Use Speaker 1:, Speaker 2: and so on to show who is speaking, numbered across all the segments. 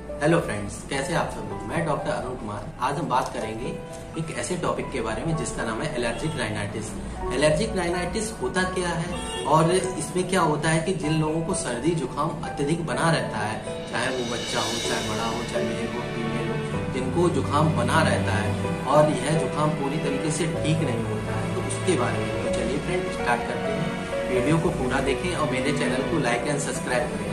Speaker 1: Hello friends, कैसे आप सब लोग। मैं डॉक्टर अरुण कुमार। आज हम बात करेंगे एक ऐसे टॉपिक के बारे में जिसका नाम है एलर्जिक राइनाइटिस। एलर्जिक राइनाइटिस होता क्या है और इसमें क्या होता है कि जिन लोगों को सर्दी जुकाम अत्यधिक बना रहता है, चाहे वो बच्चा हो, चाहे बड़ा हो, चाहे मेल हो फीमेल हो, जिनको जुकाम बना रहता है और यह जुकाम पूरी तरीके से ठीक नहीं होता है, तो उसके बारे में तो चलिए फ्रेंड स्टार्ट करते हैं। वीडियो को पूरा देखें और मेरे चैनल को लाइक एंड सब्सक्राइब करें।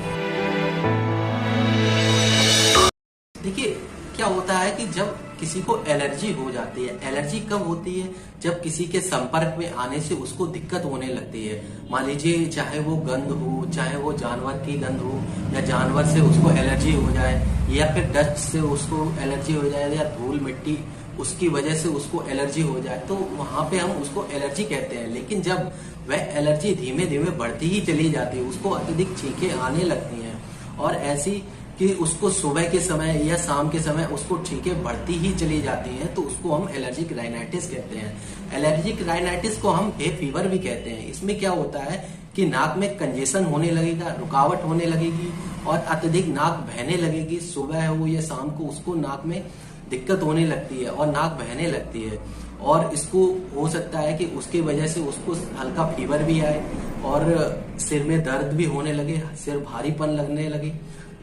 Speaker 1: देखिए, क्या होता है कि जब किसी को एलर्जी हो जाती है, एलर्जी कब होती है? जब किसी के संपर्क में आने से उसको दिक्कत होने लगती है। मान लीजिए चाहे वो गंध हो, चाहे वो जानवर की गंध हो, या जानवर से उसको एलर्जी हो जाए, या फिर डस्ट से उसको एलर्जी हो जाए, या धूल मिट्टी उसकी वजह से उसको एलर्जी हो जाए, तो वहां पे हम उसको एलर्जी कहते हैं। लेकिन जब वह एलर्जी धीमे धीमे बढ़ती ही चली जाती है, उसको अत्यधिक छींकें आने लगती हैं और ऐसी कि उसको सुबह के समय या शाम के समय उसको छींकें बढ़ती ही चली जाती हैं, तो उसको हम एलर्जिक राइनाइटिस कहते हैं। एलर्जिक राइनाइटिस को हम हे फीवर भी कहते हैं। इसमें क्या होता है कि नाक में कंजेशन होने लगेगा, रुकावट होने लगेगी और अत्यधिक नाक बहने लगेगी। सुबह हो या शाम को उसको नाक में दिक्कत होने लगती है और नाक बहने लगती है, और इसको हो सकता है कि उसकी वजह से उसको हल्का फीवर भी आए और सिर में दर्द भी होने लगे, सिर भारीपन लगने लगे।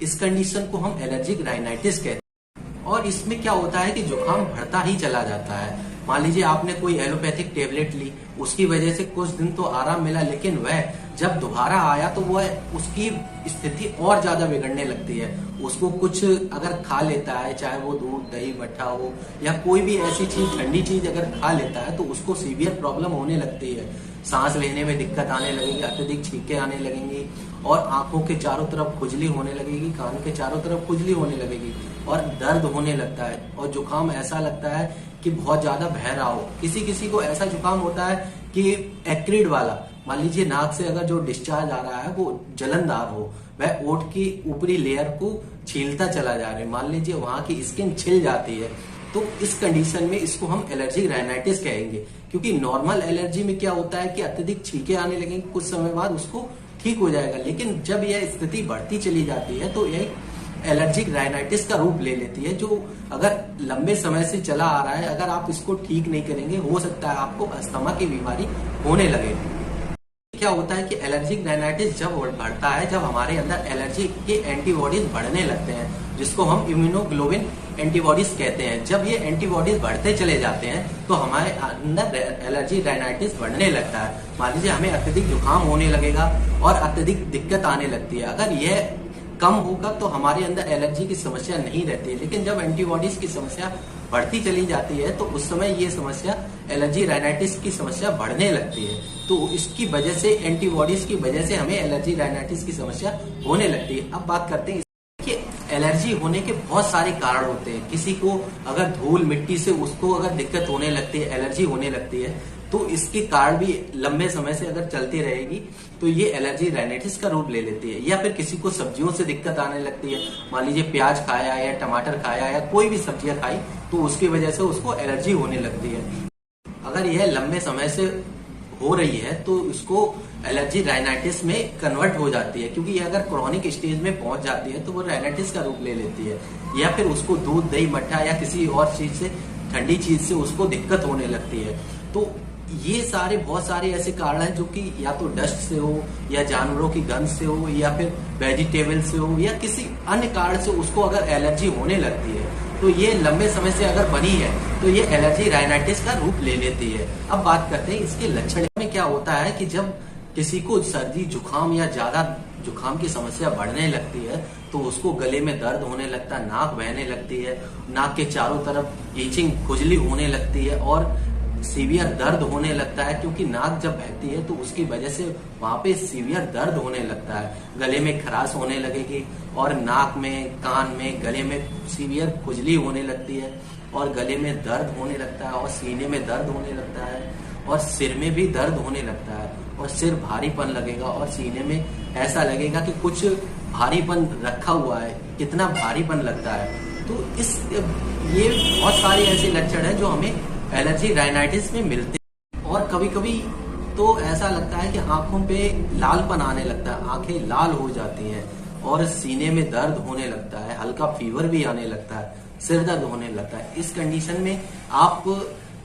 Speaker 1: इस कंडीशन को हम एलर्जिक राइनाइटिस कहते हैं। और इसमें क्या होता है कि जुकाम बढ़ता ही चला जाता है। मान लीजिए आपने कोई एलोपैथिक टेबलेट ली, उसकी वजह से कुछ दिन तो आराम मिला, लेकिन वह जब दोबारा आया तो वह उसकी स्थिति और ज्यादा बिगड़ने लगती है। उसको कुछ अगर खा लेता है, चाहे वो दूध दही मट्ठा हो या कोई भी ऐसी चीज ठंडी चीज अगर खा लेता है, तो उसको सीवियर प्रॉब्लम होने लगती है। सांस लेने में दिक्कत आने लगेगी, अत्यधिक छींकें आने लगेंगी और आंखों के चारों तरफ खुजली होने लगेगी, कान के चारों तरफ खुजली होने लगेगी और दर्द होने लगता है। और जुकाम ऐसा लगता है कि बहुत ज्यादा बह रहा हो। किसी किसी को ऐसा जुकाम होता है कि एक्रिड वाला, मान लीजिए नाक से अगर जो डिस्चार्ज आ रहा है वो जलनदार हो, वह ओठ की ऊपरी लेयर को छीलता चला जा रहा है, मान लीजिए वहां की स्किन छिल जाती है, तो इस कंडीशन में इसको हम एलर्जिक राइनाइटिस कहेंगे। क्योंकि नॉर्मल एलर्जी में क्या होता है कि अत्यधिक छींकें आने लगेंगी, कुछ समय बाद उसको ठीक हो जाएगा। लेकिन जब यह स्थिति बढ़ती चली जाती है तो यह एलर्जिक राइनाइटिस का रूप ले लेती है, जो अगर लंबे समय से चला आ रहा है, अगर आप इसको ठीक नहीं करेंगे, हो सकता है आपको अस्थमा की बीमारी होने लगे। क्या होता है कि एलर्जिक राइनाइटिस जब बढ़ता है, जब हमारे अंदर एलर्जी के एंटीबॉडीज बढ़ने लगते हैं, जिसको हम इम्यूनोग्लोबिन एंटीबॉडीज कहते हैं। जब ये एंटीबॉडीज बढ़ते चले जाते हैं तो हमारे अंदर एलर्जी राइनाइटिस बढ़ने लगता है। मान लीजिए हमें अत्यधिक जुकाम होने लगेगा और अत्यधिक दिक्कत आने लगती है। अगर यह कम होगा तो हमारे अंदर एलर्जी की समस्या नहीं रहती है, लेकिन जब एंटीबॉडीज की समस्या बढ़ती चली जाती है तो उस समय ये समस्या एलर्जी राइनाइटिस की समस्या बढ़ने लगती है। तो इसकी वजह से, एंटीबॉडीज की वजह से हमें एलर्जी राइनाइटिस की समस्या होने लगती है। अब बात करते हैं कि एलर्जी होने के बहुत सारे कारण होते हैं। किसी को अगर धूल मिट्टी से उसको अगर दिक्कत होने लगती है, एलर्जी होने लगती है, तो इसके कारण भी लंबे समय से अगर चलती रहेगी तो ये एलर्जी राइनाइटिस का रूप ले लेती है। या फिर किसी को सब्जियों से दिक्कत आने लगती है, मान लीजिए प्याज खाया या टमाटर खाया या कोई भी सब्जियां खाई, तो उसकी वजह से उसको एलर्जी होने लगती है। अगर यह लंबे समय से हो रही है तो इसको एलर्जी राइनाइटिस में कन्वर्ट हो जाती है, क्योंकि ये अगर क्रॉनिक स्टेज में पहुंच जाती है तो वो राइनाइटिस का रूप ले लेती है। या फिर उसको दूध दही मट्ठा या किसी और चीज से, ठंडी चीज से उसको दिक्कत होने लगती है। तो ये सारे बहुत सारे ऐसे कारण हैं जो कि या तो डस्ट से हो, या जानवरों की गंध से हो, या फिर वेजिटेबल से हो, या किसी अन्य कारण से उसको अगर एलर्जी होने लगती है, तो ये लंबे समय से अगर बनी है तो ये एलर्जी राइनाइटिस का रूप ले लेती है। अब बात करते हैं इसके लक्षण में। क्या होता है कि जब किसी को सर्दी जुकाम या ज्यादा जुकाम की समस्या बढ़ने लगती है तो उसको गले में दर्द होने लगता है, नाक बहने लगती है, नाक के चारों तरफ ईचिंग खुजली होने लगती है और सीवियर दर्द होने लगता है। क्योंकि नाक जब बहती है तो उसकी वजह से वहां पे सीवियर दर्द होने लगता है, गले में खराश होने लगेगी और नाक में, कान में, गले में सीवियर खुजली होने लगती है और गले में दर्द होने लगता है और सीने में दर्द होने लगता है और सिर में भी दर्द होने लगता है और सिर भारीपन लगेगा और सीने में ऐसा लगेगा कि कुछ भारीपन रखा हुआ है, कितना भारीपन लगता है। तो ये बहुत सारे ऐसे लक्षण हैं जो हमें एलर्जी राइनाइटिस में मिलते हैं। और कभी कभी तो ऐसा लगता है कि आंखों पे लालपन आने लगता है, आंखें लाल हो जाती हैं और सीने में दर्द होने लगता है, हल्का फीवर भी आने लगता है, सिर दर्द होने लगता है, इस कंडीशन में आप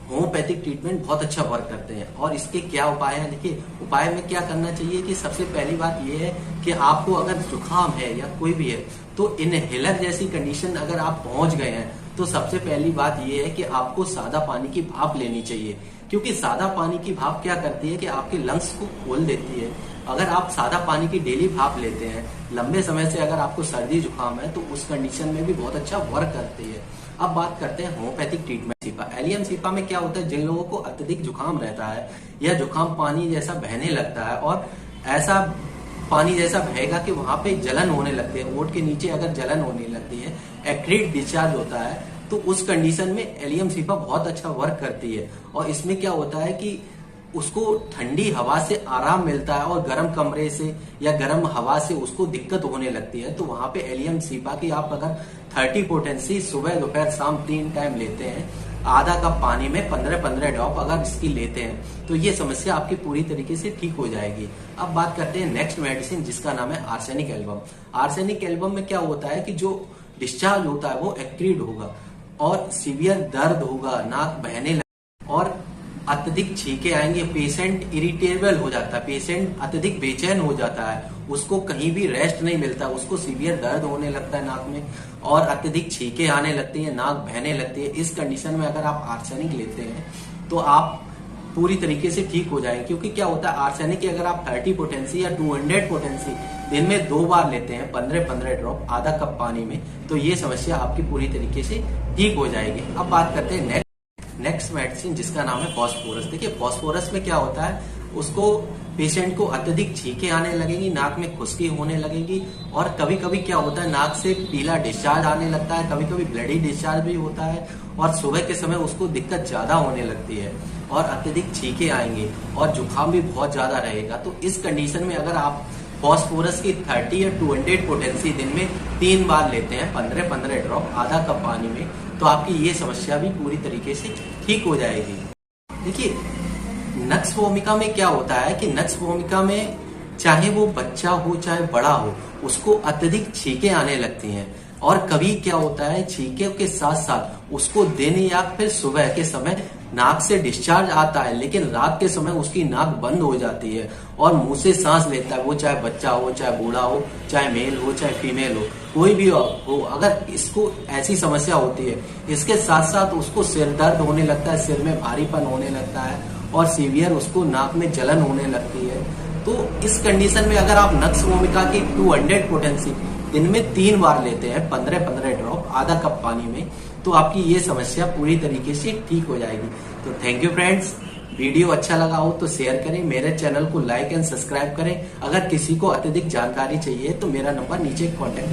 Speaker 1: होम्योपैथिक ट्रीटमेंट बहुत अच्छा वर्क करते हैं। और इसके क्या उपाय हैं? देखिए, उपाय में क्या करना चाहिए कि सबसे पहली बात यह है कि आपको अगर जुकाम है या कोई भी है तो इनहेलर जैसी कंडीशन अगर आप पहुंच गए हैं तो सबसे पहली बात यह है कि आपको सादा पानी की भाप लेनी चाहिए, क्योंकि सादा पानी की भाप क्या करती है कि आपके लंग्स को खोल देती है। अगर आप सादा पानी की डेली भाप लेते हैं लंबे समय से, अगर आपको सर्दी जुकाम है तो उस कंडीशन में भी बहुत अच्छा वर्क करती है। अब बात करते हैं homeopathic treatment cepa. Allium cepa में क्या होता है, जिन लोगों को अत्यधिक जुकाम रहता है या जुकाम पानी जैसा बहने लगता है और ऐसा पानी जैसा बहेगा कि वहां पे जलन होने लगती है, ओठ के नीचे अगर जलन होने लगती है, एक्रीट डिस्चार्ज होता है, तो उस कंडीशन में एलियम सीपा बहुत अच्छा वर्क करती है। और इसमें क्या होता है कि उसको ठंडी हवा से आराम मिलता है और गर्म कमरे से या गर्म हवा से उसको दिक्कत होने लगती है, तो वहां पे एलियम सीपा की आप अगर 30 पोटेंसी सुबह दोपहर शाम 3 टाइम लेते हैं, आधा कप पानी में 15-15 ड्रॉप अगर इसकी लेते हैं तो ये समस्या आपकी पूरी तरीके से ठीक हो जाएगी। अब बात करते हैं नेक्स्ट मेडिसिन जिसका नाम है आर्सेनिक एल्बम। आर्सेनिक एल्बम में क्या होता है कि जो डिस्चार्ज होता है वो एक्रीड होगा और सीवियर दर्द होगा, नाक बहने लगेगा और अत्यधिक छींके आएंगे, पेशेंट इरिटेबल हो जाता है, पेशेंट अत्यधिक बेचैन हो जाता है, उसको कहीं भी रेस्ट नहीं मिलता, उसको सीवियर दर्द होने लगता है नाक में और अत्यधिक छींके आने लगती है, नाक बहने लगती है। इस कंडीशन में अगर आप आर्सेनिक लेते हैं तो आप पूरी तरीके से ठीक हो जाएंगे, क्योंकि क्या होता है आर्सेनिक की अगर आप 30 पोटेंसी या 200 पोटेंसी दिन में 2 बार लेते हैं 15-15 ड्रॉप आधा कप पानी में, तो ये समस्या आपकी पूरी तरीके से ठीक हो जाएगी। अब बात करते हैं नेक्स्ट मेडिसिन जिसका नाम है फॉस्फोरस। देखिए, फॉस्फोरस में क्या होता है, उसको पेशेंट को अत्यधिक छींके आने लगेगी, नाक में खुश्की होने लगेगी और कभी कभी क्या होता है नाक से पीला डिस्चार्ज आने लगता है, कभी कभी ब्लडी डिस्चार्ज भी होता है और सुबह के समय उसको दिक्कत ज्यादा होने लगती है और अत्यधिक छींके आएंगे और जुकाम भी बहुत ज्यादा रहेगा। तो इस कंडीशन में अगर आप फॉस्फोरस की 30 या 200 पोटेंसी दिन में 3 बार लेते हैं 15-15 ड्रॉप आधा कप पानी में, तो आपकी ये समस्या भी पूरी तरीके से ठीक हो जाएगी। देखिए, नक्स भूमिका में क्या होता है कि नक्स भूमिका में चाहे वो बच्चा हो चाहे बड़ा हो, उसको अत्यधिक छींके आने लगती हैं और कभी क्या होता है छींके के साथ साथ उसको दिन या फिर सुबह के समय नाक से डिस्चार्ज आता है, लेकिन रात के समय उसकी नाक बंद हो जाती है और मुंह से सांस लेता है, वो चाहे बच्चा हो चाहे बूढ़ा हो चाहे मेल हो चाहे फीमेल हो, कोई भी हो। अगर इसको ऐसी समस्या होती है, इसके साथ साथ उसको सिर दर्द होने लगता है, सिर में भारीपन होने लगता है और सीवियर उसको नाक में जलन होने लगती है, तो इस कंडीशन में अगर आप नक्स भूमिका की 200 पोटेंसी दिन में 3 बार लेते हैं 15-15 ड्रॉप आधा कप पानी में, तो आपकी ये समस्या पूरी तरीके से ठीक हो जाएगी। तो थैंक यू फ्रेंड्स, वीडियो अच्छा लगा हो तो शेयर करें, मेरे चैनल को लाइक एंड सब्सक्राइब करें। अगर किसी को अत्यधिक जानकारी चाहिए तो मेरा नंबर नीचे कॉन्टेक्ट